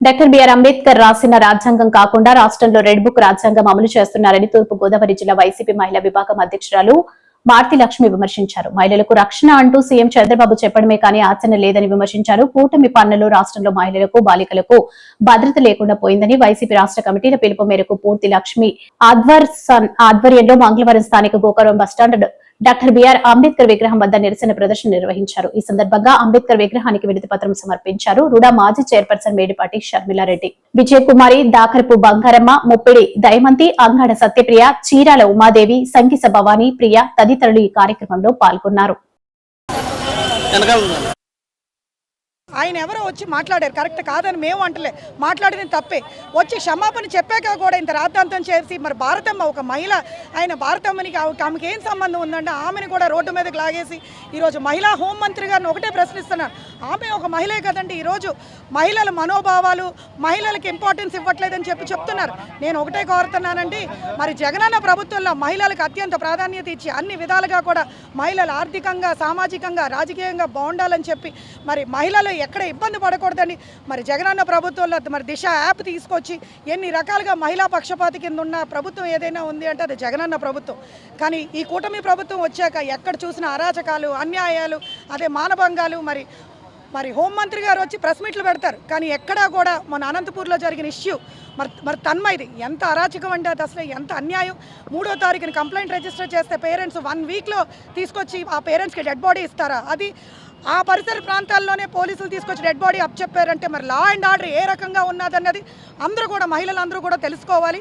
Doctor BR Ambedkar రాసిన రాజ్యాంగం కాకుండా రాష్ట్రంలో రెడ్ బుక్ రాజ్యాంగం అమలు చేస్తున్నారని తూర్పు గోదావరి జిల్లా వైసీపీ మహిళా విభాగం అధ్యక్షురాలు మార్తి లక్ష్మి విమర్శించారు. మహిళలకు రక్షణ అంటూ సీఎం చంద్రబాబు చెప్పడమే కానీ ఆచరణ లేదని విమర్శించారు. కూటమి పాలనలో రాష్ట్రంలో మహిళలకు బాలికలకు భద్రత లేకుండా పోయిందని వైసీపీ రాష్ట్ర కమిటీల పిలుపు మేరకు పూర్తి లక్ష్మి ఆధ్వర్యంలో మంగళవారం స్థానిక Gokavaram bus stand doctor BR Ambedkar విగ్రహం వద్ద నిరసన ప్రదర్శన నిర్వహించారు. ఈ సందర్భంగా అంబేద్కర్ విగ్రహానికి వినతి పత్రం సమర్పించారు. రుడా మాజీ చైర్పర్సన్ మేడిపాటి షర్మిలారెడ్డి, విజయకుమారి, దాకరపు బంగారమ్మ, ముప్పిడి దయమంతి, అంగాడ సత్యప్రియ, చీరాల ఉమాదేవి, సంగీస భవానీ, ప్రియ తదితరులు ఈ కార్యక్రమంలో పాల్గొన్నారు. ఆయన ఎవరో వచ్చి మాట్లాడారు, కరెక్ట్ కాదని మేము అంటలే, మాట్లాడిన తప్పే. వచ్చి క్షమాపణ చెప్పాక కూడా ఇంత రాద్ధాంతం చేసి మరి భారతమ్మ ఒక మహిళ, ఆయన భారతమ్మనికి ఆమెకి ఏం సంబంధం ఉందంటే ఆమెను కూడా రోడ్డు మీదకి లాగేసి ఈరోజు మహిళా హోంమంత్రి గారిని ఒకటే ప్రశ్నిస్తున్నారు. ఆమె ఒక మహిళే కదండి. ఈరోజు మహిళల మనోభావాలు, మహిళలకు ఇంపార్టెన్స్ ఇవ్వట్లేదని చెప్తున్నారు. నేను ఒకటే కోరుతున్నానండి, మరి జగనన్న ప్రభుత్వంలో మహిళలకు అత్యంత ప్రాధాన్యత ఇచ్చి అన్ని విధాలుగా కూడా మహిళలు ఆర్థికంగా, సామాజికంగా, రాజకీయంగా బాగుండాలని చెప్పి మరి మహిళలు ఎక్కడ ఇబ్బంది పడకూడదని మరి జగనన్న ప్రభుత్వంలో మరి దిశ యాప్ తీసుకొచ్చి ఎన్ని రకాలుగా మహిళా పక్షపాతి కింద ఉన్న ప్రభుత్వం ఏదైనా ఉంది అంటే అది జగనన్న ప్రభుత్వం. కానీ ఈ కూటమి ప్రభుత్వం వచ్చాక ఎక్కడ చూసిన అరాచకాలు, అన్యాయాలు, అదే మానభంగాలు, మరి హోంమంత్రి గారు వచ్చి ప్రెస్ మీట్లు పెడతారు. కానీ ఎక్కడా కూడా మన అనంతపూర్లో జరిగిన ఇష్యూ మరి తన్మయిది ఎంత అరాచకం అంటే అది అసలు ఎంత అన్యాయం. 3వ తారీఖున కంప్లైంట్ రిజిస్టర్ చేస్తే పేరెంట్స్ 1 వీక్లో తీసుకొచ్చి ఆ పేరెంట్స్కి డెడ్ బాడీ ఇస్తారా? అది ఆ పరిసర ప్రాంతాల్లోనే పోలీసులు తీసుకొచ్చి డెడ్ బాడీ అప్ చెప్పారంటే మరి లా అండ్ ఆర్డర్ ఏ రకంగా ఉన్నదన్నది అందరూ కూడా, మహిళలందరూ కూడా తెలుసుకోవాలి.